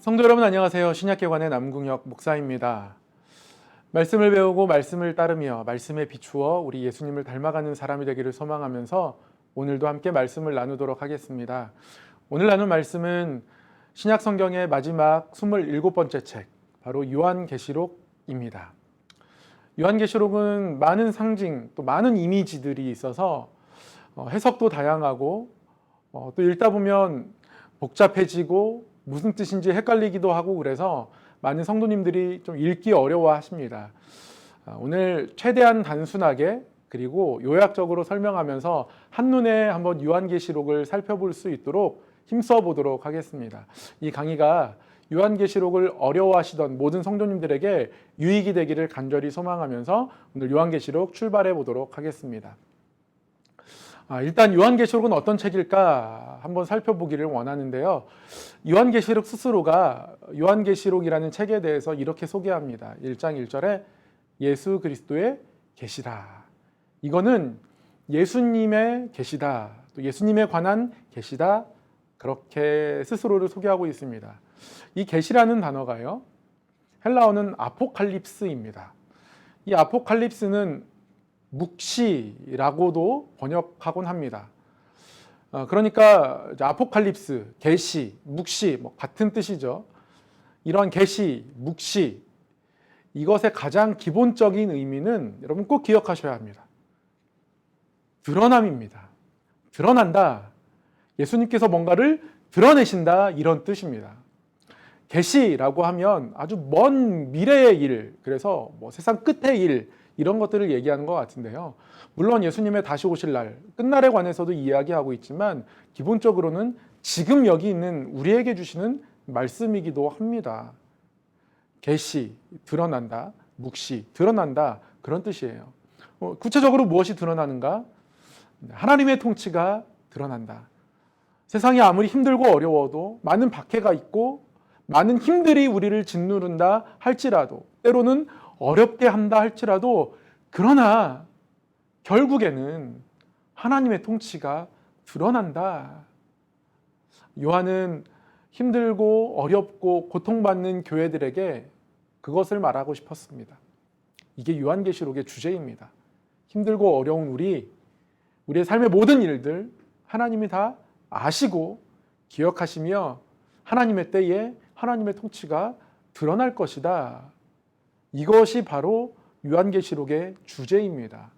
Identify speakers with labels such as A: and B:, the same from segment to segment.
A: 성도 여러분 안녕하세요. 신약개관의 남궁혁 목사입니다. 말씀을 배우고 말씀을 따르며 말씀에 비추어 우리 예수님을 닮아가는 사람이 되기를 소망하면서 오늘도 함께 말씀을 나누도록 하겠습니다. 오늘 나눌 말씀은 신약 성경의 마지막 27번째 책, 바로 요한계시록입니다. 요한계시록은 많은 상징, 또 많은 이미지들이 있어서 해석도 다양하고 또 읽다 보면 복잡해지고 무슨 뜻인지 헷갈리기도 하고 그래서 많은 성도님들이 좀 읽기 어려워하십니다. 오늘 최대한 단순하게 그리고 요약적으로 설명하면서 한눈에 한번 요한계시록을 살펴볼 수 있도록 힘써 보도록 하겠습니다. 이 강의가 요한계시록을 어려워하시던 모든 성도님들에게 유익이 되기를 간절히 소망하면서 오늘 요한계시록 출발해 보도록 하겠습니다. 일단 요한계시록은 어떤 책일까 한번 살펴보기를 원하는데요. 요한계시록 스스로가 요한계시록이라는 책에 대해서 이렇게 소개합니다. 1장 1절에 예수 그리스도의 계시다. 이거는 예수님의 계시다. 또 예수님에 관한 계시다. 그렇게 스스로를 소개하고 있습니다. 이 계시라는 단어가요, 헬라어는 아포칼립스입니다. 이 아포칼립스는 묵시라고도 번역하곤 합니다. 그러니까 아포칼립스, 계시, 묵시 같은 뜻이죠. 이런 계시, 묵시, 이것의 가장 기본적인 의미는 여러분 꼭 기억하셔야 합니다. 드러남입니다. 드러난다. 예수님께서 뭔가를 드러내신다, 이런 뜻입니다. 계시라고 하면 아주 먼 미래의 일, 그래서 세상 끝의 일, 이런 것들을 얘기하는 것 같은데요. 물론 예수님의 다시 오실 날, 끝날에 관해서도 이야기하고 있지만 기본적으로는 지금 여기 있는 우리에게 주시는 말씀이기도 합니다. 계시, 드러난다, 묵시, 드러난다, 그런 뜻이에요. 구체적으로 무엇이 드러나는가? 하나님의 통치가 드러난다. 세상이 아무리 힘들고 어려워도 많은 박해가 있고 많은 힘들이 우리를 짓누른다 할지라도, 때로는 어렵게 한다 할지라도, 그러나 결국에는 하나님의 통치가 드러난다. 요한은 힘들고 어렵고 고통받는 교회들에게 그것을 말하고 싶었습니다. 이게 요한계시록의 주제입니다. 힘들고 어려운 우리의 삶의 모든 일들 하나님이 다 아시고 기억하시며 하나님의 때에 하나님의 통치가 드러날 것이다. 이것이 바로 요한계시록의 주제입니다.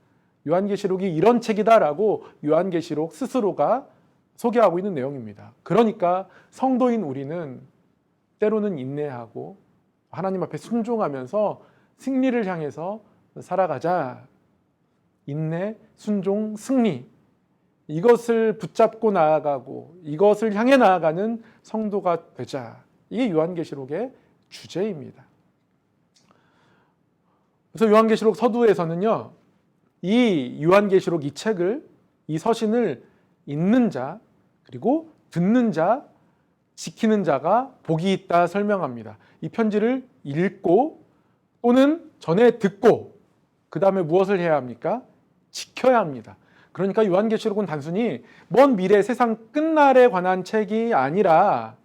A: 요한계시록이 이런 책이다라고 요한계시록 스스로가 소개하고 있는 내용입니다. 그러니까 성도인 우리는 때로는 인내하고 하나님 앞에 순종하면서 승리를 향해서 살아가자. 인내, 순종, 승리, 이것을 붙잡고 나아가고 이것을 향해 나아가는 성도가 되자. 이게 요한계시록의 주제입니다. 그래서 요한계시록 서두에서는요, 이 요한계시록 이 책을, 이 서신을 읽는 자, 그리고 듣는 자, 지키는 자가 복이 있다 설명합니다. 이 편지를 읽고 또는 전에 듣고 그 다음에 무엇을 해야 합니까? 지켜야 합니다. 그러니까 요한계시록은 단순히 먼 미래 세상 끝날에 관한 책이 아니라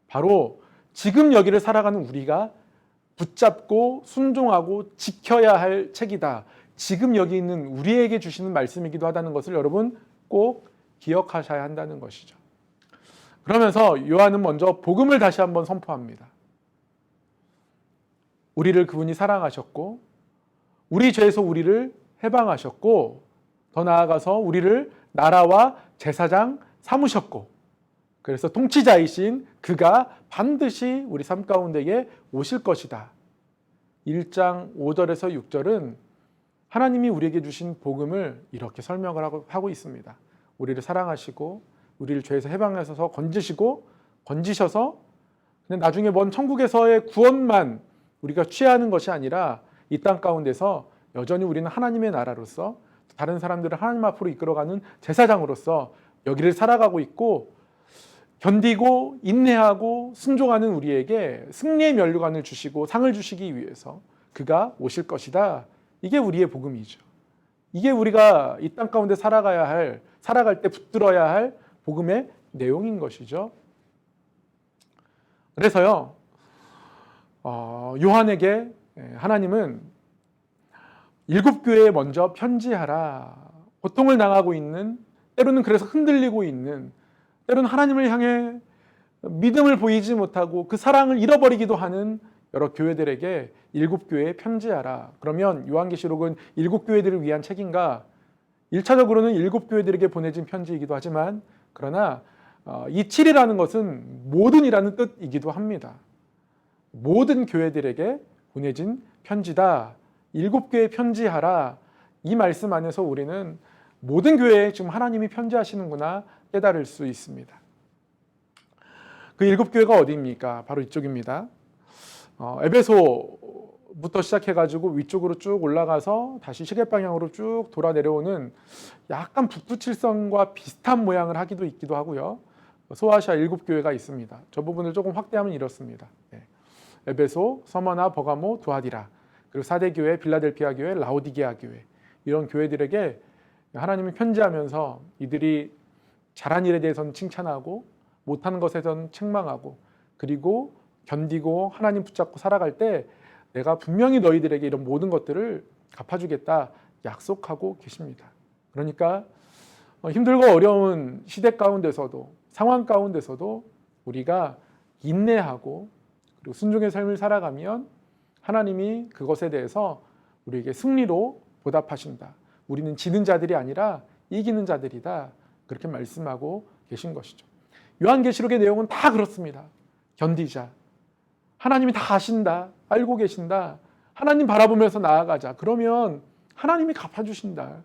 A: 바로 지금 여기를 살아가는 우리가 붙잡고 순종하고 지켜야 할 책이다. 지금 여기 있는 우리에게 주시는 말씀이기도 하다는 것을 여러분 꼭 기억하셔야 한다는 것이죠. 그러면서 요한은 먼저 복음을 다시 한번 선포합니다. 우리를 그분이 사랑하셨고 우리 죄에서 우리를 해방하셨고 더 나아가서 우리를 나라와 제사장 삼으셨고, 그래서 통치자이신 그가 반드시 우리 삶 가운데에 오실 것이다. 1장 5절에서 6절은 하나님이 우리에게 주신 복음을 이렇게 설명을 하고 있습니다. 우리를 사랑하시고 우리를 죄에서 해방하셔서 건지셔서 그냥 나중에 먼 천국에서의 구원만 우리가 취하는 것이 아니라 이 땅 가운데서 여전히 우리는 하나님의 나라로서 다른 사람들을 하나님 앞으로 이끌어가는 제사장으로서 여기를 살아가고 있고, 견디고 인내하고 순종하는 우리에게 승리의 면류관을 주시고 상을 주시기 위해서 그가 오실 것이다. 이게 우리의 복음이죠. 이게 우리가 이 땅 가운데 살아갈 때 붙들어야 할 복음의 내용인 것이죠. 그래서요, 요한에게 하나님은 7교회에 먼저 편지하라. 고통을 당하고 있는, 때로는 그래서 흔들리고 있는, 때로는 하나님을 향해 믿음을 보이지 못하고 그 사랑을 잃어버리기도 하는 여러 교회들에게 7교회에 편지하라. 그러면 요한계시록은 7교회들을 위한 책인가? 1차적으로는 7교회들에게 보내진 편지이기도 하지만, 그러나 이 7이라는 것은 모든이라는 뜻이기도 합니다. 모든 교회들에게 보내진 편지다. 7교회에 편지하라. 이 말씀 안에서 우리는 모든 교회에 지금 하나님이 편지하시는구나 깨달을 수 있습니다. 그 7교회가 어디입니까? 바로 이쪽입니다. 에베소부터 시작해가지고 위쪽으로 쭉 올라가서 다시 시계 방향으로 쭉 돌아 내려오는 약간 북두칠성과 비슷한 모양을 하기도 있기도 하고요. 소아시아 7교회가 있습니다. 저 부분을 조금 확대하면 이렇습니다. 에베소, 서머나, 버가모, 두아디라, 그리고 4대 교회, 빌라델피아 교회, 라오디게아 교회, 이런 교회들에게 하나님이 편지하면서 이들이 잘한 일에 대해서는 칭찬하고 못하는 것에 대해서는 책망하고, 그리고 견디고 하나님 붙잡고 살아갈 때 내가 분명히 너희들에게 이런 모든 것들을 갚아주겠다 약속하고 계십니다. 그러니까 힘들고 어려운 시대 가운데서도, 상황 가운데서도 우리가 인내하고 그리고 순종의 삶을 살아가면 하나님이 그것에 대해서 우리에게 승리로 보답하신다. 우리는 지는 자들이 아니라 이기는 자들이다. 그렇게 말씀하고 계신 것이죠. 요한계시록의 내용은 다 그렇습니다. 견디자. 하나님이 다 아신다. 알고 계신다. 하나님 바라보면서 나아가자. 그러면 하나님이 갚아주신다.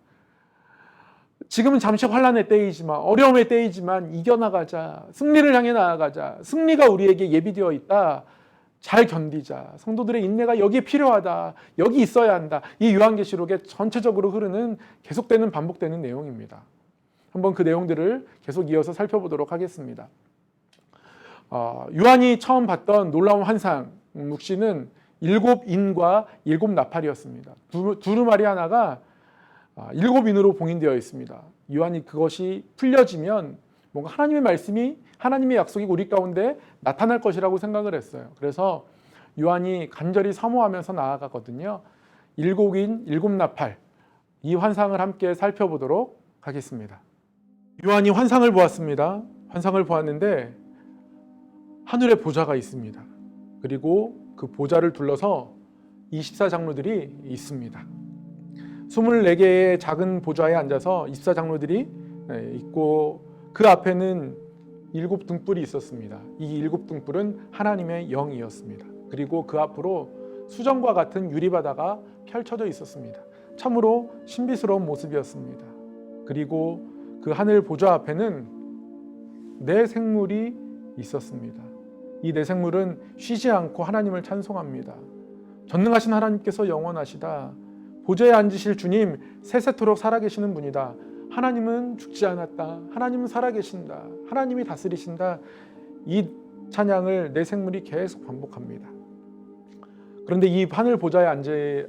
A: 지금은 잠시 환난의 때이지만, 어려움의 때이지만 이겨나가자. 승리를 향해 나아가자. 승리가 우리에게 예비되어 있다. 잘 견디자. 성도들의 인내가 여기에 필요하다. 여기 있어야 한다. 이 요한계시록에 전체적으로 흐르는 계속되는 반복되는 내용입니다. 한번 그 내용들을 계속 이어서 살펴보도록 하겠습니다. 요한이 처음 봤던 놀라운 환상 묵시는 7인과 7나팔이었습니다. 두루마리 하나가 7인으로 봉인되어 있습니다. 요한이 그것이 풀려지면 뭔가 하나님의 말씀이, 하나님의 약속이 우리 가운데 나타날 것이라고 생각을 했어요. 그래서 요한이 간절히 사모하면서 나아가거든요. 7인 7나팔, 이 환상을 함께 살펴보도록 하겠습니다. 요한이 환상을 보았습니다. 환상을 보았는데 하늘에 보좌가 있습니다. 그리고 그 보좌를 둘러서 24장로들이 있습니다. 24개의 작은 보좌에 앉아서 24장로들이 있고, 그 앞에는 7등불이 있었습니다. 이 7등불은 하나님의 영이었습니다. 그리고 그 앞으로 수정과 같은 유리바다가 펼쳐져 있었습니다. 참으로 신비스러운 모습이었습니다. 그리고 그 하늘 보좌 앞에는 네 생물이 있었습니다. 이 네 생물은 쉬지 않고 하나님을 찬송합니다. 전능하신 하나님께서 영원하시다. 보좌에 앉으실 주님, 세세토록 살아계시는 분이다. 하나님은 죽지 않았다. 하나님은 살아계신다. 하나님이 다스리신다. 이 찬양을 네 생물이 계속 반복합니다. 그런데 이 하늘 보좌에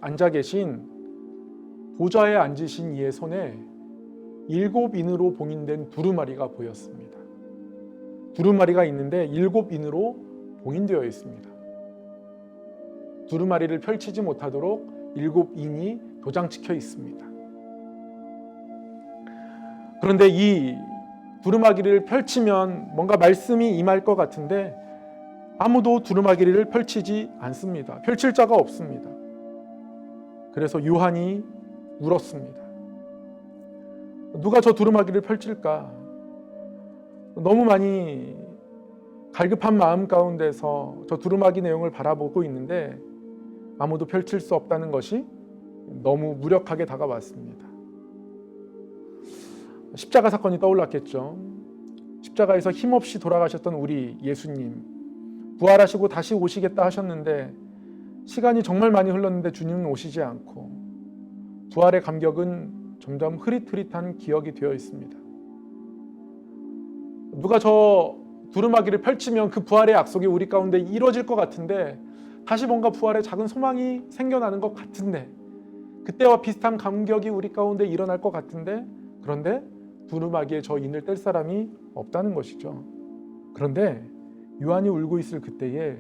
A: 앉아 계신, 보좌에 앉으신 이의 손에 7인으로 봉인된 두루마리가 보였습니다. 두루마리가 있는데 7인으로 봉인되어 있습니다. 두루마리를 펼치지 못하도록 7인이 도장찍혀 있습니다. 그런데 이 두루마기를 펼치면 뭔가 말씀이 임할 것 같은데 아무도 두루마기를 펼치지 않습니다. 펼칠 자가 없습니다. 그래서 요한이 울었습니다. 누가 저 두루마기를 펼칠까? 너무 많이 갈급한 마음 가운데서 저 두루마기 내용을 바라보고 있는데 아무도 펼칠 수 없다는 것이 너무 무력하게 다가왔습니다. 십자가 사건이 떠올랐겠죠. 십자가에서 힘없이 돌아가셨던 우리 예수님, 부활하시고 다시 오시겠다 하셨는데 시간이 정말 많이 흘렀는데 주님은 오시지 않고 부활의 감격은 점점 흐릿흐릿한 기억이 되어 있습니다. 누가 저 두루마기를 펼치면 그 부활의 약속이 우리 가운데 이루어질 것 같은데, 다시 뭔가 부활의 작은 소망이 생겨나는 것 같은데, 그때와 비슷한 감격이 우리 가운데 일어날 것 같은데, 그런데 두루마기에 저 인을 뗄 사람이 없다는 것이죠. 그런데 요한이 울고 있을 그때에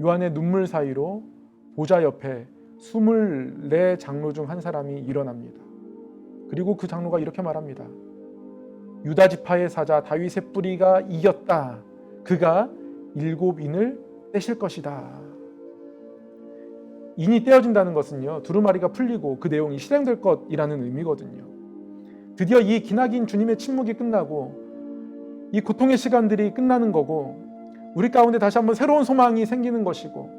A: 요한의 눈물 사이로 보좌 옆에 24 장로 중 한 사람이 일어납니다. 그리고 그 장로가 이렇게 말합니다. 유다 지파의 사자 다윗의 뿌리가 이겼다. 그가 7인을 떼실 것이다. 인이 떼어진다는 것은요, 두루마리가 풀리고 그 내용이 실행될 것이라는 의미거든요. 드디어 이 기나긴 주님의 침묵이 끝나고 이 고통의 시간들이 끝나는 거고, 우리 가운데 다시 한번 새로운 소망이 생기는 것이고,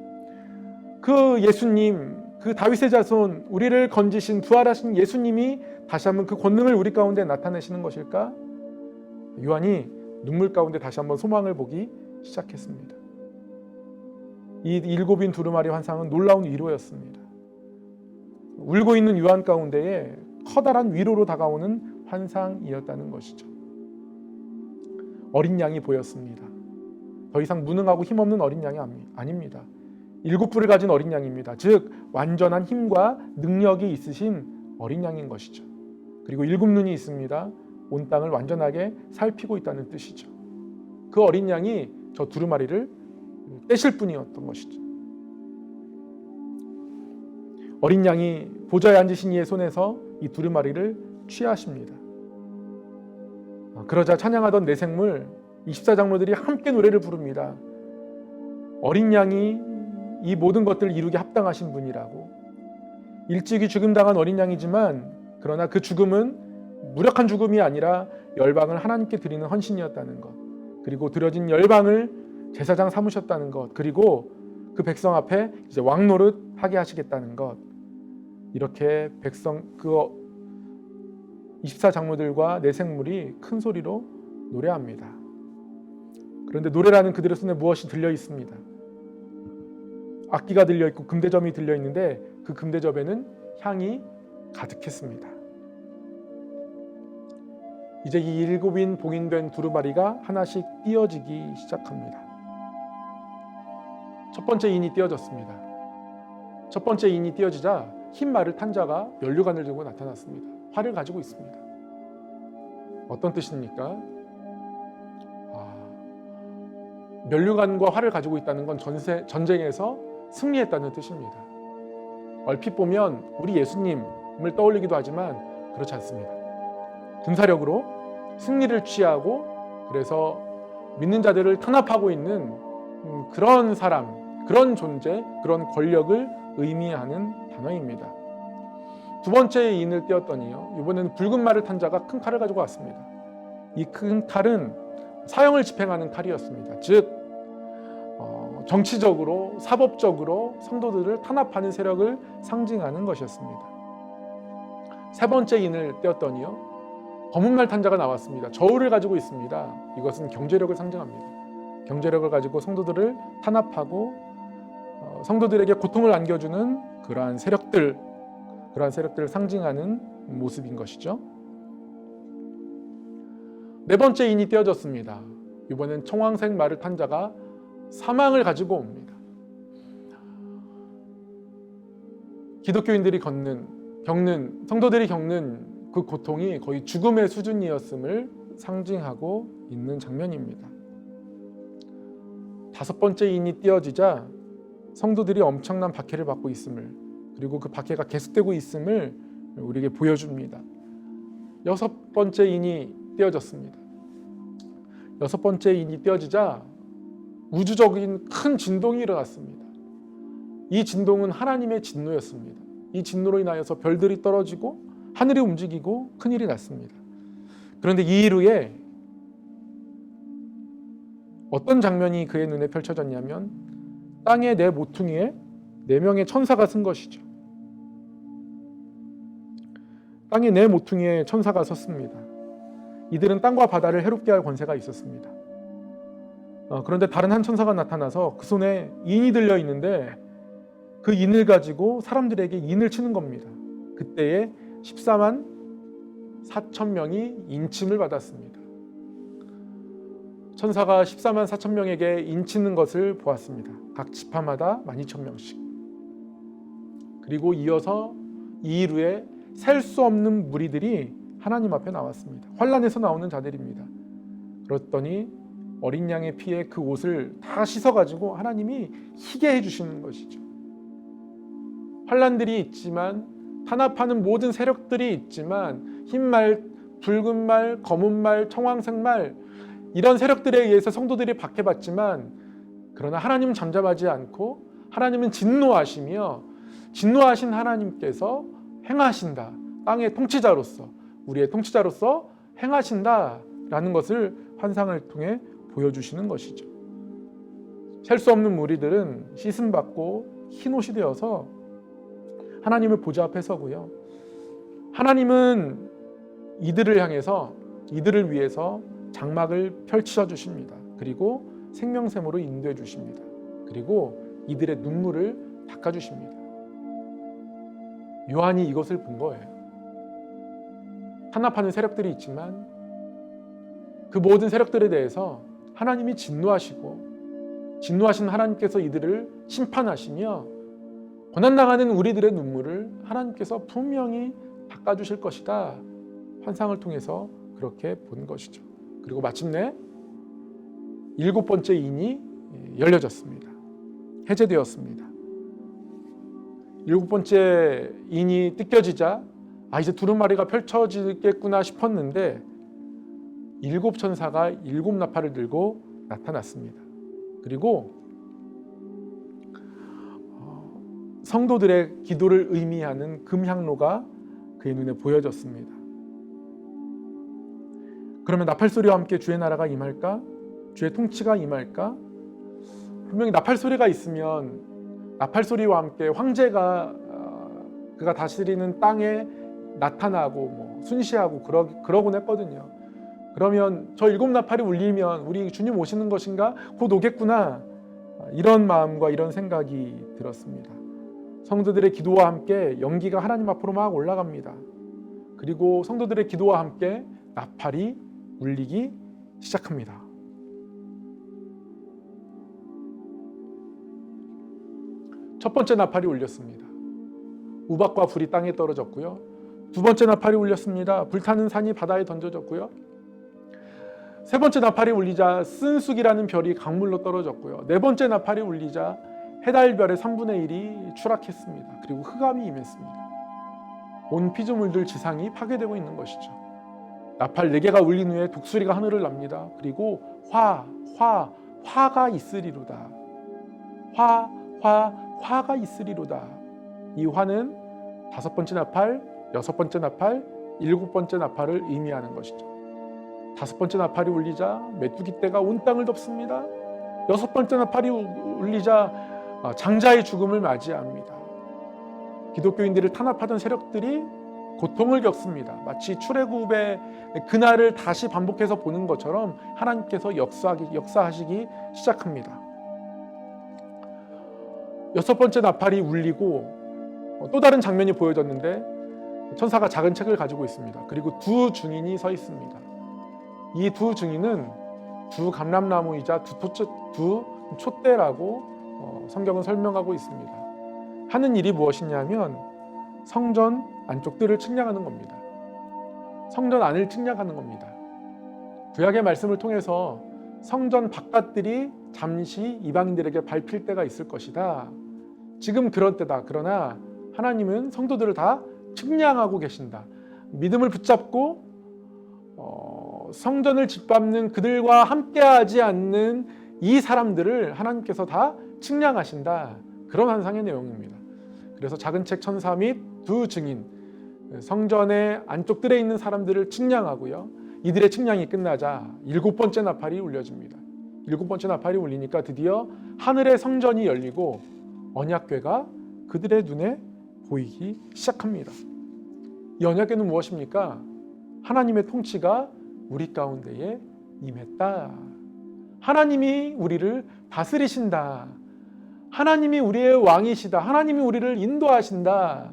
A: 그 예수님, 그 다윗의 자손, 우리를 건지신 부활하신 예수님이 다시 한번 그 권능을 우리 가운데 나타내시는 것일까? 요한이 눈물 가운데 다시 한번 소망을 보기 시작했습니다. 이 7인 두루마리 환상은 놀라운 위로였습니다. 울고 있는 요한 가운데에 커다란 위로로 다가오는 환상이었다는 것이죠. 어린 양이 보였습니다. 더 이상 무능하고 힘없는 어린 양이 아닙니다. 7뿔을 가진 어린 양입니다. 즉 완전한 힘과 능력이 있으신 어린 양인 것이죠. 그리고 7눈이 있습니다. 온 땅을 완전하게 살피고 있다는 뜻이죠. 그 어린 양이 저 두루마리를 떼실 분이었던 것이죠. 어린 양이 보좌에 앉으신 이의 손에서 이 두루마리를 취하십니다. 그러자 찬양하던 네 생물 24장로들이 함께 노래를 부릅니다. 어린 양이 이 모든 것들을 이루게 합당하신 분이라고. 일찍이 죽임당한 어린 양이지만 그러나 그 죽음은 무력한 죽음이 아니라 열방을 하나님께 드리는 헌신이었다는 것, 그리고 드려진 열방을 제사장 삼으셨다는 것, 그리고 그 백성 앞에 이제 왕 노릇 하게 하시겠다는 것, 이렇게 백성 그 24장로들과 네 생물이 큰 소리로 노래합니다. 그런데 노래라는 그들의 손에 무엇이 들려 있습니다. 악기가 들려 있고 금대접이 들려 있는데 그 금대접에는 향이 가득했습니다. 이제 이 7인 봉인된 두루마리가 하나씩 띄어지기 시작합니다. 첫 번째 인이 띄어졌습니다. 첫 번째 인이 띄어지자 흰 말을 탄 자가 면류관을 들고 나타났습니다. 활을 가지고 있습니다. 어떤 뜻입니까? 면류관과 활을 가지고 있다는 건 전쟁에서 승리했다는 뜻입니다. 얼핏 보면 우리 예수님을 떠올리기도 하지만 그렇지 않습니다. 군사력으로 승리를 취하고 그래서 믿는 자들을 탄압하고 있는 그런 사람, 그런 존재, 그런 권력을 의미하는 단어입니다. 두 번째 인을 띄었더니요, 이번에는 붉은 말을 탄 자가 큰 칼을 가지고 왔습니다. 이 큰 칼은 사형을 집행하는 칼이었습니다. 즉 정치적으로, 사법적으로 성도들을 탄압하는 세력을 상징하는 것이었습니다. 세 번째 인을 띄었더니요, 검은 말 탄 자가 나왔습니다. 저울을 가지고 있습니다. 이것은 경제력을 상징합니다. 경제력을 가지고 성도들을 탄압하고 성도들에게 고통을 안겨주는 그러한 세력들을 상징하는 모습인 것이죠. 네 번째 인이 띄어졌습니다. 이번엔 청황색 말을 탄 자가 사망을 가지고 옵니다. 기독교인들이 성도들이 겪는 그 고통이 거의 죽음의 수준이었음을 상징하고 있는 장면입니다. 다섯 번째 인이 띄어지자 성도들이 엄청난 박해를 받고 있음을, 그리고 그 박해가 계속되고 있음을 우리에게 보여줍니다. 여섯 번째 인이 띄어졌습니다. 여섯 번째 인이 띄어지자 우주적인 큰 진동이 일어났습니다. 이 진동은 하나님의 진노였습니다. 이 진노로 인하여서 별들이 떨어지고 하늘이 움직이고 큰일이 났습니다. 그런데 이 이후에 어떤 장면이 그의 눈에 펼쳐졌냐면 땅의 네 모퉁이에 4명의 천사가 쓴 것이죠. 땅의 네 모퉁이에 천사가 섰습니다. 이들은 땅과 바다를 해롭게 할 권세가 있었습니다. 그런데 다른 한 천사가 나타나서 그 손에 인이 들려 있는데 그 인을 가지고 사람들에게 인을 치는 겁니다. 그때에 14만 4천 명이 인침을 받았습니다. 천사가 14만 4천 명에게 인치는 것을 보았습니다. 각 지파마다 12,000명씩. 그리고 이어서 이 이후에 셀 수 없는 무리들이 하나님 앞에 나왔습니다. 환란에서 나오는 자들입니다. 그랬더니 어린 양의 피에 그 옷을 다 씻어가지고 하나님이 희게 해주시는 것이죠. 환란들이 있지만, 탄압하는 모든 세력들이 있지만, 흰말, 붉은 말, 검은 말, 청황색 말, 이런 세력들에 의해서 성도들이 박해받지만, 그러나 하나님은 잠잠하지 않고 하나님은 진노하시며, 진노하신 하나님께서 행하신다. 땅의 통치자로서, 우리의 통치자로서 행하신다라는 것을 환상을 통해 보여주시는 것이죠. 셀 수 없는 무리들은 씻음받고 흰옷이 되어서 하나님을 보좌 앞에 서고요. 하나님은 이들을 향해서, 이들을 위해서 장막을 펼쳐 주십니다. 그리고 생명샘으로 인도해 주십니다. 그리고 이들의 눈물을 닦아 주십니다. 요한이 이것을 본 거예요. 탄압하는 세력들이 있지만 그 모든 세력들에 대해서 하나님이 진노하시고, 진노하신 하나님께서 이들을 심판하시며, 고난당하는 우리들의 눈물을 하나님께서 분명히 닦아주실 것이다. 환상을 통해서 그렇게 본 것이죠. 그리고 마침내 7번째 인이 열려졌습니다. 해제되었습니다. 7번째 인이 뜯겨지자 이제 두루마리가 펼쳐지겠구나 싶었는데 7천사가 7나팔을 들고 나타났습니다. 그리고 성도들의 기도를 의미하는 금향로가 그의 눈에 보여졌습니다. 그러면 나팔소리와 함께 주의 나라가 임할까? 주의 통치가 임할까? 분명히 나팔소리가 있으면 나팔소리와 함께 황제가 그가 다스리는 땅에 나타나고 순시하고 그러곤 했거든요. 그러면 저 7나팔이 울리면 우리 주님 오시는 것인가? 곧 오겠구나. 이런 마음과 이런 생각이 들었습니다. 성도들의 기도와 함께 연기가 하나님 앞으로 막 올라갑니다. 그리고 성도들의 기도와 함께 나팔이 울리기 시작합니다. 첫 번째 나팔이 울렸습니다. 우박과 불이 땅에 떨어졌고요. 두 번째 나팔이 울렸습니다. 불타는 산이 바다에 던져졌고요. 세 번째 나팔이 울리자 쓴쑥이라는 별이 강물로 떨어졌고요. 네 번째 나팔이 울리자 해달별의 3분의 1이 추락했습니다. 그리고 흑암이 임했습니다. 온 피조물들 지상이 파괴되고 있는 것이죠. 나팔 4개가 울린 후에 독수리가 하늘을 납니다. 그리고 화가 있으리로다. 화가 있으리로다. 이 화는 5번째 나팔, 6번째 나팔, 7번째 나팔을 의미하는 것이죠. 5번째 나팔이 울리자 메뚜기 떼가 온 땅을 덮습니다. 6번째 나팔이 울리자 장자의 죽음을 맞이합니다. 기독교인들을 탄압하던 세력들이 고통을 겪습니다. 마치 출애굽의 그날을 다시 반복해서 보는 것처럼 하나님께서 역사하시기 시작합니다. 6번째 나팔이 울리고 또 다른 장면이 보여졌는데 천사가 작은 책을 가지고 있습니다. 그리고 두 증인이 서 있습니다. 이 두 증인은 두 감람나무이자 두 촛대라고 성경은 설명하고 있습니다. 하는 일이 무엇이냐면 성전 안쪽 뜰을 측량하는 겁니다. 성전 안을 측량하는 겁니다. 구약의 말씀을 통해서 성전 바깥들이 잠시 이방인들에게 밟힐 때가 있을 것이다. 지금 그런 때다. 그러나 하나님은 성도들을 다 측량하고 계신다. 믿음을 붙잡고 성전을 짓밟는 그들과 함께하지 않는 이 사람들을 하나님께서 다 측량하신다. 그런 환상의 내용입니다. 그래서 작은 책 천사 및 두 증인, 성전의 안쪽 뜰에 있는 사람들을 측량하고요. 이들의 측량이 끝나자 7번째 나팔이 울려집니다. 7번째 나팔이 울리니까 드디어 하늘의 성전이 열리고 언약궤가 그들의 눈에 보이기 시작합니다. 이 언약궤는 무엇입니까? 하나님의 통치가 우리 가운데에 임했다. 하나님이 우리를 다스리신다. 하나님이 우리의 왕이시다. 하나님이 우리를 인도하신다.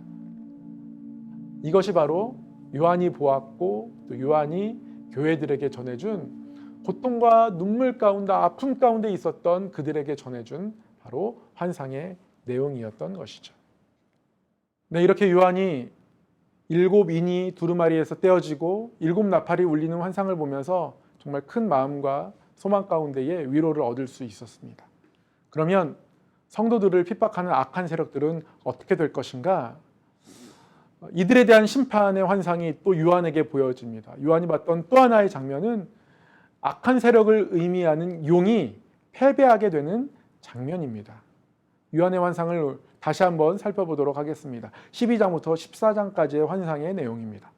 A: 이것이 바로 요한이 보았고 또 요한이 교회들에게 전해준 고통과 눈물 가운데 아픔 가운데 있었던 그들에게 전해준 바로 환상의 내용이었던 것이죠. 네, 이렇게 요한이 7인이 두루마리에서 떼어지고 7나팔이 울리는 환상을 보면서 정말 큰 마음과 소망 가운데에 위로를 얻을 수 있었습니다. 그러면 성도들을 핍박하는 악한 세력들은 어떻게 될 것인가? 이들에 대한 심판의 환상이 또 요한에게 보여집니다. 요한이 봤던 또 하나의 장면은 악한 세력을 의미하는 용이 패배하게 되는 장면입니다. 요한의 환상을 다시 한번 살펴보도록 하겠습니다. 12장부터 14장까지의 환상의 내용입니다.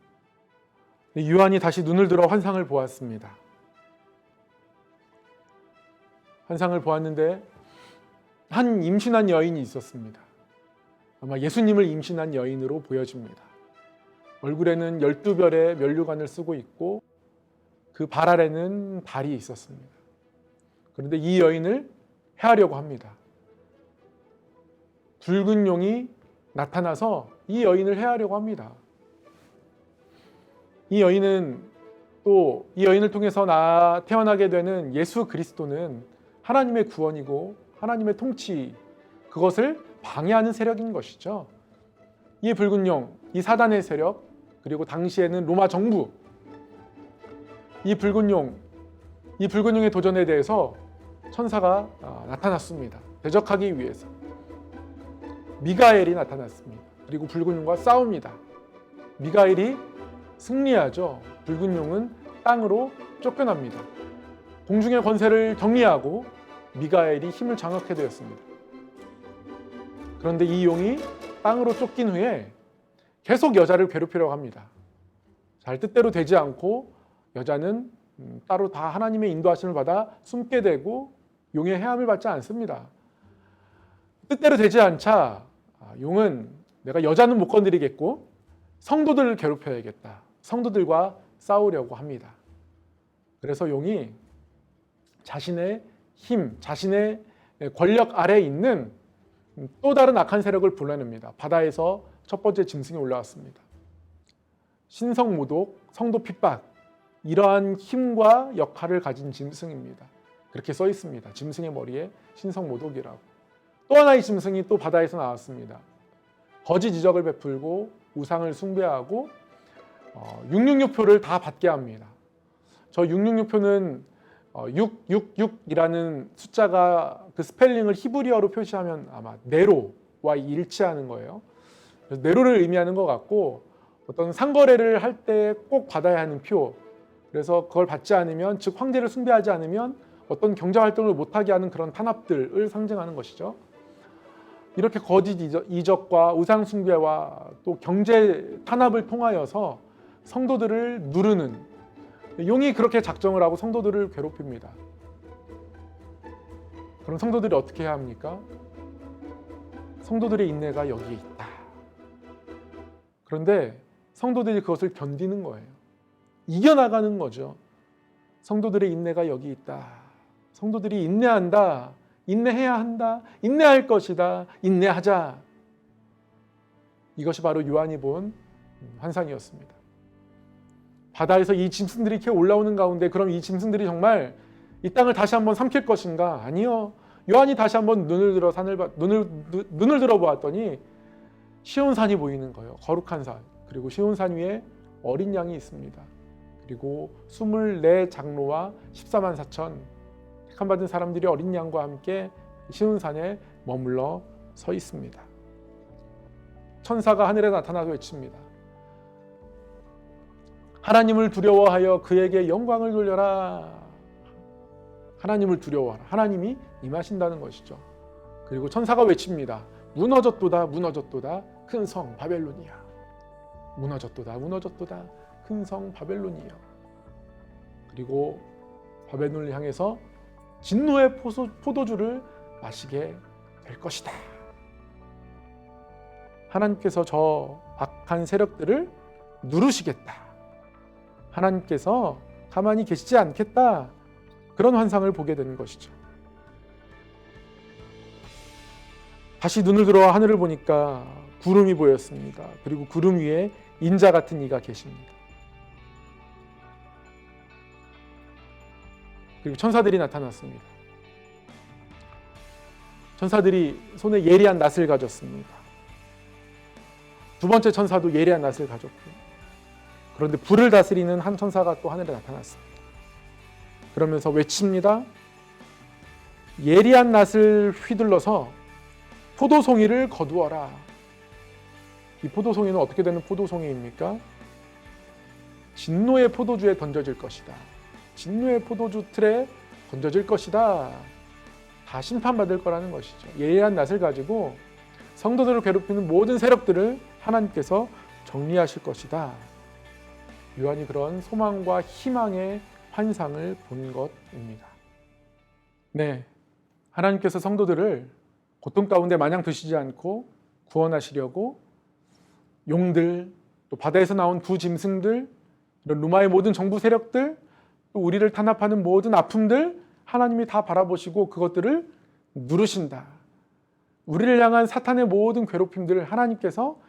A: 요한이 다시 눈을 들어 환상을 보았습니다. 환상을 보았는데 한 임신한 여인이 있었습니다. 아마 예수님을 임신한 여인으로 보여집니다. 얼굴에는 12별의 면류관을 쓰고 있고 그 발 아래는 발이 있었습니다. 그런데 이 여인을 해하려고 합니다. 붉은 용이 나타나서 이 여인을 해하려고 합니다. 이 여인을 통해서 태어나게 되는 예수 그리스도는 하나님의 구원이고 하나님의 통치, 그것을 방해하는 세력인 것이죠. 이 붉은 용, 이 사단의 세력, 그리고 당시에는 로마 정부, 이 붉은 용의 도전에 대해서 천사가 나타났습니다. 대적하기 위해서 미가엘이 나타났습니다. 그리고 붉은 용과 싸웁니다. 미가엘이 승리하죠. 붉은 용은 땅으로 쫓겨납니다. 공중의 권세를 정리하고 미가엘이 힘을 장악하게 되었습니다. 그런데 이 용이 땅으로 쫓긴 후에 계속 여자를 괴롭히려고 합니다. 잘 뜻대로 되지 않고 여자는 따로 다 하나님의 인도하심을 받아 숨게 되고 용의 해함을 받지 않습니다. 뜻대로 되지 않자 용은 내가 여자는 못 건드리겠고 성도들을 괴롭혀야겠다. 성도들과 싸우려고 합니다. 그래서 용이 자신의 힘, 자신의 권력 아래에 있는 또 다른 악한 세력을 불러냅니다. 바다에서 첫 번째 짐승이 올라왔습니다. 신성 모독, 성도 핍박, 이러한 힘과 역할을 가진 짐승입니다. 그렇게 써 있습니다. 짐승의 머리에 신성 모독이라고. 또 하나의 짐승이 또 바다에서 나왔습니다. 거짓 이적을 베풀고 우상을 숭배하고 666표를 다 받게 합니다. 저 666표는 666이라는 숫자가 그 스펠링을 히브리어로 표시하면 아마 네로와 일치하는 거예요. 그래서 네로를 의미하는 것 같고 어떤 상거래를 할 때 꼭 받아야 하는 표. 그래서 그걸 받지 않으면, 즉 황제를 숭배하지 않으면 어떤 경제 활동을 못하게 하는 그런 탄압들을 상징하는 것이죠. 이렇게 거짓 이적과 우상 숭배와 또 경제 탄압을 통하여서 성도들을 누르는, 용이 그렇게 작정을 하고 성도들을 괴롭힙니다. 그럼 성도들이 어떻게 해야 합니까? 성도들의 인내가 여기에 있다. 그런데 성도들이 그것을 견디는 거예요. 이겨나가는 거죠. 성도들의 인내가 여기 있다. 성도들이 인내한다. 인내해야 한다. 인내할 것이다. 인내하자. 이것이 바로 요한이 본 환상이었습니다. 바다에서 이 짐승들이 이렇게 올라오는 가운데 그럼 이 짐승들이 정말 이 땅을 다시 한번 삼킬 것인가? 아니요. 요한이 다시 한번 눈을 들어 보았더니 시온산이 보이는 거예요. 거룩한 산. 그리고 시온산 위에 어린 양이 있습니다. 그리고 24 장로와 14만 4천 택함받은 사람들이 어린 양과 함께 시온산에 머물러 서 있습니다. 천사가 하늘에 나타나서 외칩니다. 하나님을 두려워하여 그에게 영광을 돌려라. 하나님을 두려워하라. 하나님이 임하신다는 것이죠. 그리고 천사가 외칩니다. 무너졌도다 무너졌도다 큰 성 바벨론이야. 무너졌도다 무너졌도다 큰 성 바벨론이여. 그리고 바벨론을 향해서 진노의 포도주를 마시게 될 것이다. 하나님께서 저 악한 세력들을 누르시겠다. 하나님께서 가만히 계시지 않겠다. 그런 환상을 보게 되는 것이죠. 다시 눈을 들어 하늘을 보니까 구름이 보였습니다. 그리고 구름 위에 인자 같은 이가 계십니다. 그리고 천사들이 나타났습니다. 천사들이 손에 예리한 낫을 가졌습니다. 두 번째 천사도 예리한 낫을 가졌고, 그런데 불을 다스리는 한 천사가 또 하늘에 나타났습니다. 그러면서 외칩니다. 예리한 낫을 휘둘러서 포도송이를 거두어라. 이 포도송이는 어떻게 되는 포도송이입니까? 진노의 포도주에 던져질 것이다. 진노의 포도주 틀에 던져질 것이다. 다 심판받을 거라는 것이죠. 예리한 낫을 가지고 성도들을 괴롭히는 모든 세력들을 하나님께서 정리하실 것이다. 요한이 그런 소망과 희망의 환상을 본 것입니다. 네, 하나님께서 성도들을 고통 가운데 마냥 두시지 않고 구원하시려고 용들, 또 바다에서 나온 두 짐승들, 이런 로마의 모든 정부 세력들, 또 우리를 탄압하는 모든 아픔들 하나님이 다 바라보시고 그것들을 누르신다. 우리를 향한 사탄의 모든 괴롭힘들을 하나님께서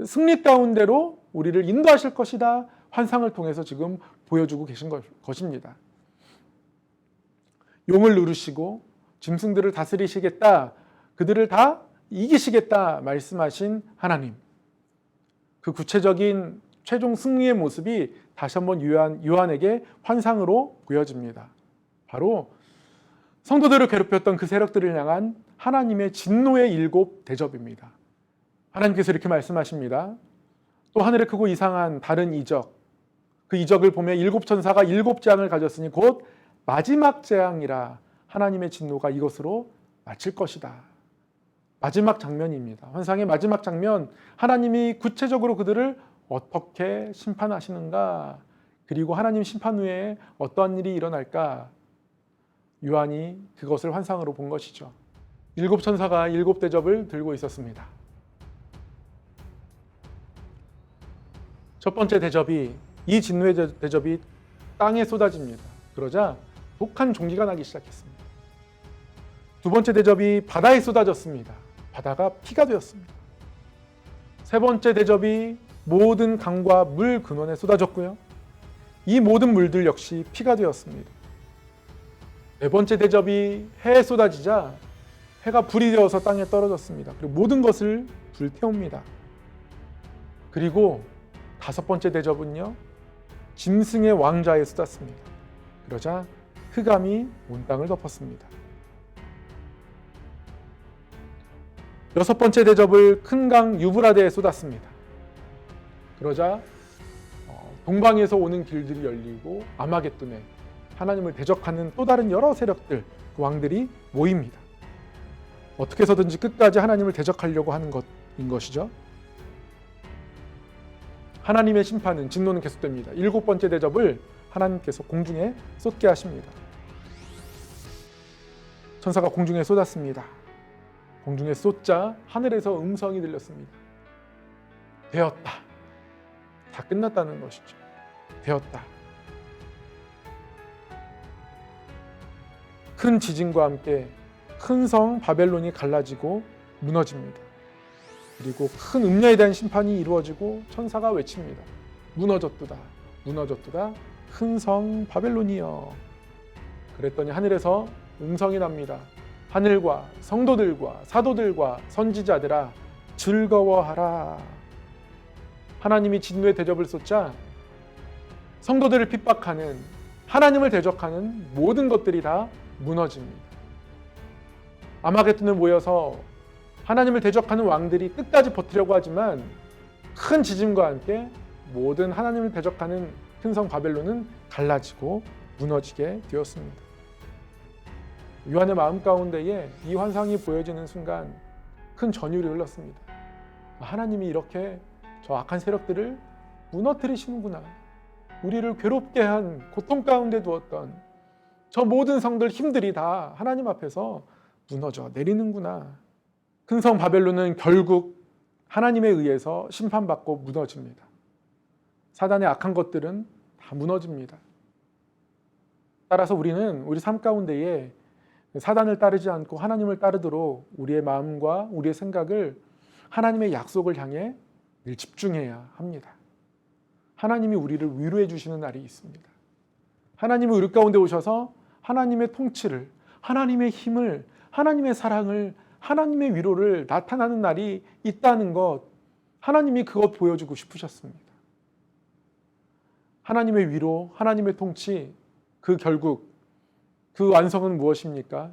A: 승리 가운데로 우리를 인도하실 것이다. 환상을 통해서 지금 보여주고 계신 것입니다. 용을 누르시고 짐승들을 다스리시겠다. 그들을 다 이기시겠다 말씀하신 하나님. 그 구체적인 최종 승리의 모습이 다시 한번 요한에게 환상으로 보여집니다. 바로 성도들을 괴롭혔던 그 세력들을 향한 하나님의 진노의 7 대접입니다. 하나님께서 이렇게 말씀하십니다. 또 하늘에 크고 이상한 다른 이적, 그 이적을 보며 7 천사가 7 재앙을 가졌으니 곧 마지막 재앙이라. 하나님의 진노가 이것으로 마칠 것이다. 마지막 장면입니다. 환상의 마지막 장면, 하나님이 구체적으로 그들을 어떻게 심판하시는가, 그리고 하나님 심판 후에 어떠한 일이 일어날까, 요한이 그것을 환상으로 본 것이죠. 7 천사가 7 대접을 들고 있었습니다. 첫 번째 대접이, 이 진노의 대접이 땅에 쏟아집니다. 그러자 독한 종기가 나기 시작했습니다. 두 번째 대접이 바다에 쏟아졌습니다. 바다가 피가 되었습니다. 세 번째 대접이 모든 강과 물 근원에 쏟아졌고요. 이 모든 물들 역시 피가 되었습니다. 네 번째 대접이 해에 쏟아지자 해가 불이 되어서 땅에 떨어졌습니다. 그리고 모든 것을 불태웁니다. 그리고 다섯 번째 대접은요, 짐승의 왕좌에 쏟았습니다. 그러자 흑암이 온 땅을 덮었습니다. 여섯 번째 대접을 큰 강 유브라데에 쏟았습니다. 그러자 동방에서 오는 길들이 열리고 아마겟돈에 하나님을 대적하는 또 다른 여러 세력들, 그 왕들이 모입니다. 어떻게 해서든지 끝까지 하나님을 대적하려고 하는 것인 것이죠. 하나님의 심판은, 진노는 계속됩니다. 7 번째 대접을 하나님께서 공중에 쏟게 하십니다. 천사가 공중에 쏟았습니다. 공중에 쏟자 하늘에서 음성이 들렸습니다. 되었다. 다 끝났다는 것이죠. 되었다. 큰 지진과 함께 큰 성 바벨론이 갈라지고 무너집니다. 그리고 큰 음녀에 대한 심판이 이루어지고 천사가 외칩니다. 무너졌도다. 무너졌도다. 큰 성 바벨론이여. 그랬더니 하늘에서 음성이 납니다. 하늘과 성도들과 사도들과 선지자들아 즐거워하라. 하나님이 진노의 대접을 쏟자 성도들을 핍박하는, 하나님을 대적하는 모든 것들이 다 무너집니다. 아마겟돈에 모여서 하나님을 대적하는 왕들이 끝까지 버티려고 하지만 큰 지진과 함께 모든 하나님을 대적하는 큰 성 바벨론은 갈라지고 무너지게 되었습니다. 요한의 마음 가운데에 이 환상이 보여지는 순간 큰 전율이 흘렀습니다. 하나님이 이렇게 저 악한 세력들을 무너뜨리시는구나. 우리를 괴롭게 한, 고통 가운데 두었던 저 모든 성들 힘들이 다 하나님 앞에서 무너져 내리는구나. 큰 성 바벨론은 결국 하나님에 의해서 심판받고 무너집니다. 사단의 악한 것들은 다 무너집니다. 따라서 우리는 우리 삶 가운데에 사단을 따르지 않고 하나님을 따르도록 우리의 마음과 우리의 생각을 하나님의 약속을 향해 늘 집중해야 합니다. 하나님이 우리를 위로해 주시는 날이 있습니다. 하나님이 우리 가운데 오셔서 하나님의 통치를, 하나님의 힘을, 하나님의 사랑을, 하나님의 위로를 나타나는 날이 있다는 것, 하나님이 그것 보여주고 싶으셨습니다. 하나님의 위로, 하나님의 통치, 그 결국 그 완성은 무엇입니까?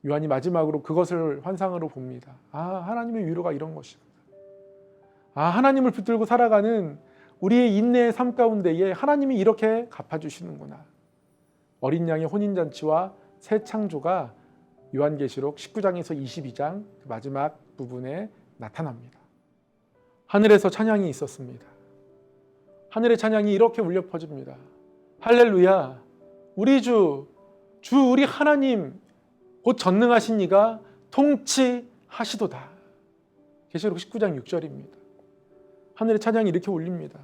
A: 요한이 마지막으로 그것을 환상으로 봅니다. 하나님의 위로가 이런 것이구나. 하나님을 붙들고 살아가는 우리의 인내의 삶 가운데에 하나님이 이렇게 갚아주시는구나. 어린 양의 혼인잔치와 새 창조가 요한계시록 19장에서 22장 마지막 부분에 나타납니다. 하늘에서 찬양이 있었습니다. 하늘의 찬양이 이렇게 울려 퍼집니다. 할렐루야! 우리 우리 하나님, 곧 전능하신 이가 통치하시도다. 계시록 19장 6절입니다. 하늘의 찬양이 이렇게 울립니다.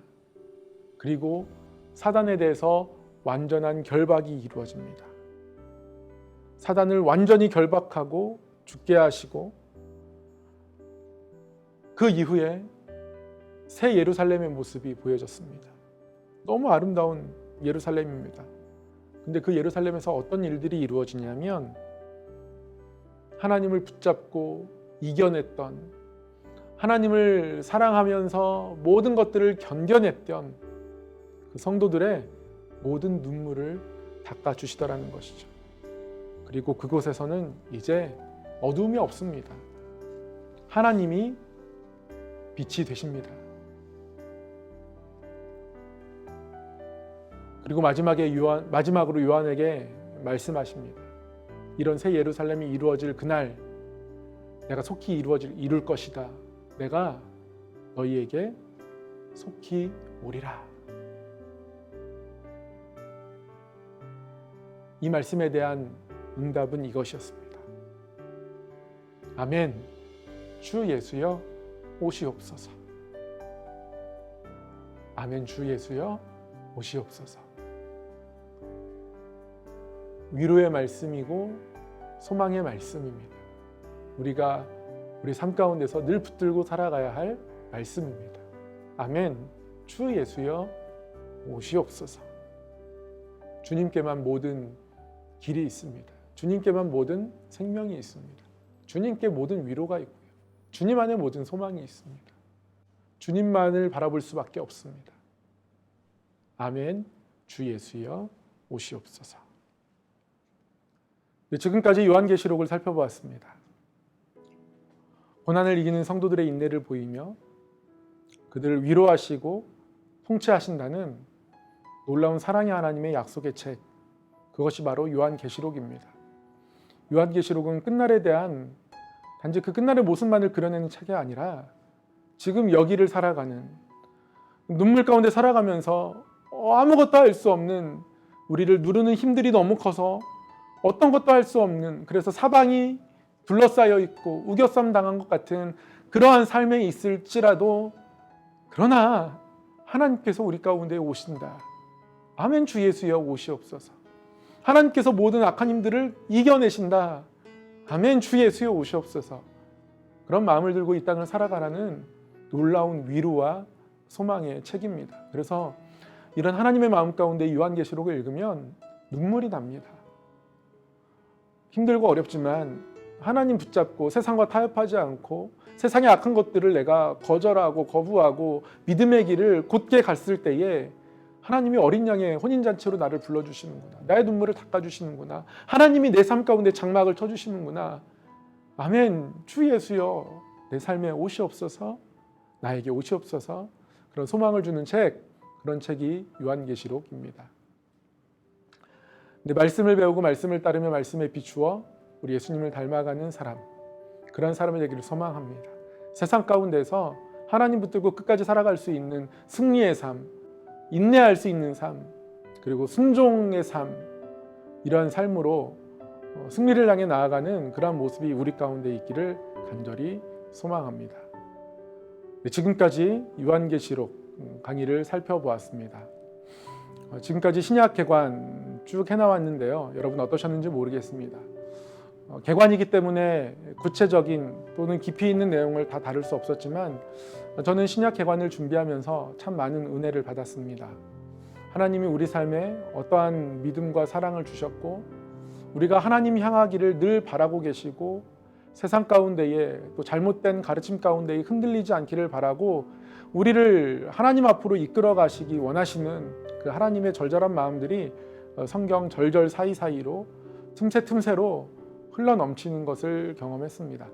A: 그리고 사단에 대해서 완전한 결박이 이루어집니다. 사단을 완전히 결박하고 죽게 하시고 그 이후에 새 예루살렘의 모습이 보여졌습니다. 너무 아름다운 예루살렘입니다. 근데 그 예루살렘에서 어떤 일들이 이루어지냐면 하나님을 붙잡고 이겨냈던, 하나님을 사랑하면서 모든 것들을 견뎌냈던 그 성도들의 모든 눈물을 닦아주시더라는 것이죠. 그리고 그곳에서는 이제 어두움이 없습니다. 하나님이 빛이 되십니다. 그리고 마지막으로 요한에게 말씀하십니다. 이런 새 예루살렘이 이루어질 그날 내가 속히 이룰 것이다. 내가 너희에게 속히 오리라. 이 말씀에 대한 응답은 이것이었습니다. 아멘. 주 예수여 오시옵소서. 아멘. 주 예수여 오시옵소서. 위로의 말씀이고 소망의 말씀입니다. 우리가 우리 삶 가운데서 늘 붙들고 살아가야 할 말씀입니다. 아멘. 주 예수여 오시옵소서. 주님께만 모든 길이 있습니다. 주님께만 모든 생명이 있습니다. 주님께 모든 위로가 있고요. 주님 안에 모든 소망이 있습니다. 주님만을 바라볼 수밖에 없습니다. 아멘. 주 예수여 오시옵소서. 지금까지 요한계시록을 살펴보았습니다. 고난을 이기는 성도들의 인내를 보이며 그들을 위로하시고 통치하신다는 놀라운 사랑의 하나님의 약속의 책, 그것이 바로 요한계시록입니다. 요한계시록은 끝날에 대한 단지 그 끝날의 모습만을 그려내는 책이 아니라 지금 여기를 살아가는, 눈물 가운데 살아가면서 아무것도 할 수 없는, 우리를 누르는 힘들이 너무 커서 어떤 것도 할 수 없는, 그래서 사방이 둘러싸여 있고 우겨쌈 당한 것 같은 그러한 삶에 있을지라도, 그러나 하나님께서 우리 가운데 오신다. 아멘. 주 예수여 오시옵소서. 하나님께서 모든 악한 힘들을 이겨내신다. 아멘. 주 예수여 오시옵소서. 그런 마음을 들고 이 땅을 살아가라는 놀라운 위로와 소망의 책입니다. 그래서 이런 하나님의 마음 가운데 요한계시록을 읽으면 눈물이 납니다. 힘들고 어렵지만 하나님 붙잡고 세상과 타협하지 않고 세상의 악한 것들을 내가 거절하고 거부하고 믿음의 길을 곧게 갔을 때에 하나님이 어린 양의 혼인잔치로 나를 불러주시는구나. 나의 눈물을 닦아주시는구나. 하나님이 내 삶 가운데 장막을 쳐주시는구나. 아멘. 주 예수여 내 삶에 오시옵소서. 나에게 오시옵소서. 그런 소망을 주는 책, 그런 책이 요한계시록입니다. 근데 말씀을 배우고 말씀을 따르며 말씀에 비추어 우리 예수님을 닮아가는 사람, 그런 사람이 되기를 소망합니다. 세상 가운데서 하나님 붙들고 끝까지 살아갈 수 있는 승리의 삶, 인내할 수 있는 삶, 그리고 순종의 삶, 이러한 삶으로 승리를 향해 나아가는 그러한 모습이 우리 가운데 있기를 간절히 소망합니다. 지금까지 요한계시록 강의를 살펴보았습니다. 지금까지 신약 개관 쭉 해나왔는데요. 여러분 어떠셨는지 모르겠습니다. 개관이기 때문에 구체적인 또는 깊이 있는 내용을 다 다룰 수 없었지만 저는 신약 개관을 준비하면서 참 많은 은혜를 받았습니다. 하나님이 우리 삶에 어떠한 믿음과 사랑을 주셨고 우리가 하나님 향하기를 늘 바라고 계시고 세상 가운데에 또 잘못된 가르침 가운데에 흔들리지 않기를 바라고 우리를 하나님 앞으로 이끌어 가시기 원하시는 그 하나님의 절절한 마음들이 성경 절절 사이사이로 틈새로 흘러 넘치는 것을 경험했습니다.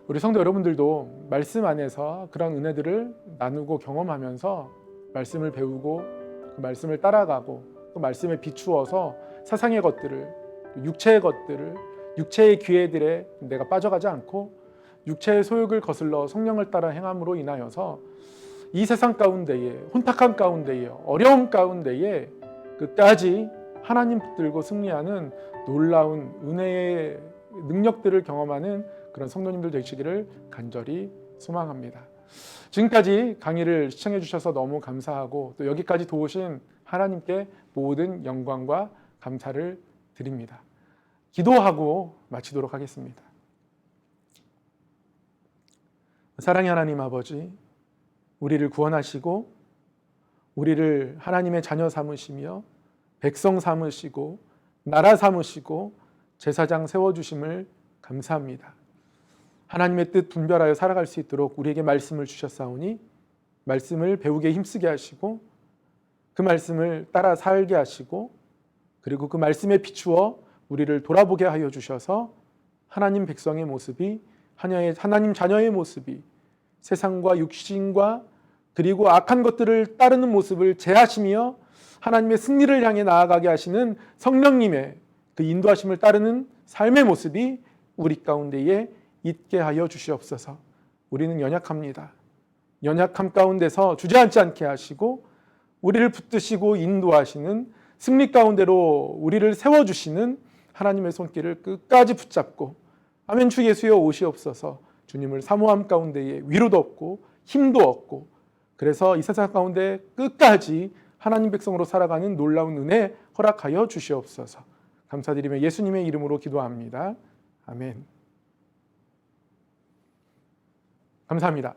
A: 우리 성도 여러분들도 말씀 안에서 그런 은혜들을 나누고 경험하면서 말씀을 배우고 그 말씀을 따라가고 또 말씀에 비추어서 세상의 것들을, 육체의 것들을, 육체의 기회들에 내가 빠져가지 않고 육체의 소욕을 거슬러 성령을 따라 행함으로 인하여서 이 세상 가운데에, 혼탁한 가운데에, 어려움 가운데에 끝까지 하나님 붙들고 승리하는 놀라운 은혜의 능력들을 경험하는 그런 성도님들 되시기를 간절히 소망합니다. 지금까지 강의를 시청해 주셔서 너무 감사하고 또 여기까지 도우신 하나님께 모든 영광과 감사를 드립니다. 기도하고 마치도록 하겠습니다. 사랑의 하나님 아버지, 우리를 구원하시고 우리를 하나님의 자녀 삼으시며 백성 삼으시고 나라 삼으시고 제사장 세워주심을 감사합니다. 하나님의 뜻 분별하여 살아갈 수 있도록 우리에게 말씀을 주셨사오니 말씀을 배우게 힘쓰게 하시고 그 말씀을 따라 살게 하시고 그리고 그 말씀에 비추어 우리를 돌아보게 하여 주셔서 하나님 백성의 모습이, 하나님 자녀의 모습이 세상과 육신과 그리고 악한 것들을 따르는 모습을 제하시며 하나님의 승리를 향해 나아가게 하시는 성령님의 그 인도하심을 따르는 삶의 모습이 우리 가운데에 있게 하여 주시옵소서. 우리는 연약합니다. 연약함 가운데서 주저앉지 않게 하시고 우리를 붙드시고 인도하시는 승리 가운데로 우리를 세워주시는 하나님의 손길을 끝까지 붙잡고 아멘 주 예수여 오시옵소서. 주님을 사모함 가운데에 위로도 얻고 힘도 얻고 그래서 이 세상 가운데 끝까지 하나님 백성으로 살아가는 놀라운 은혜 허락하여 주시옵소서. 감사드리며 예수님의 이름으로 기도합니다. 아멘. 감사합니다.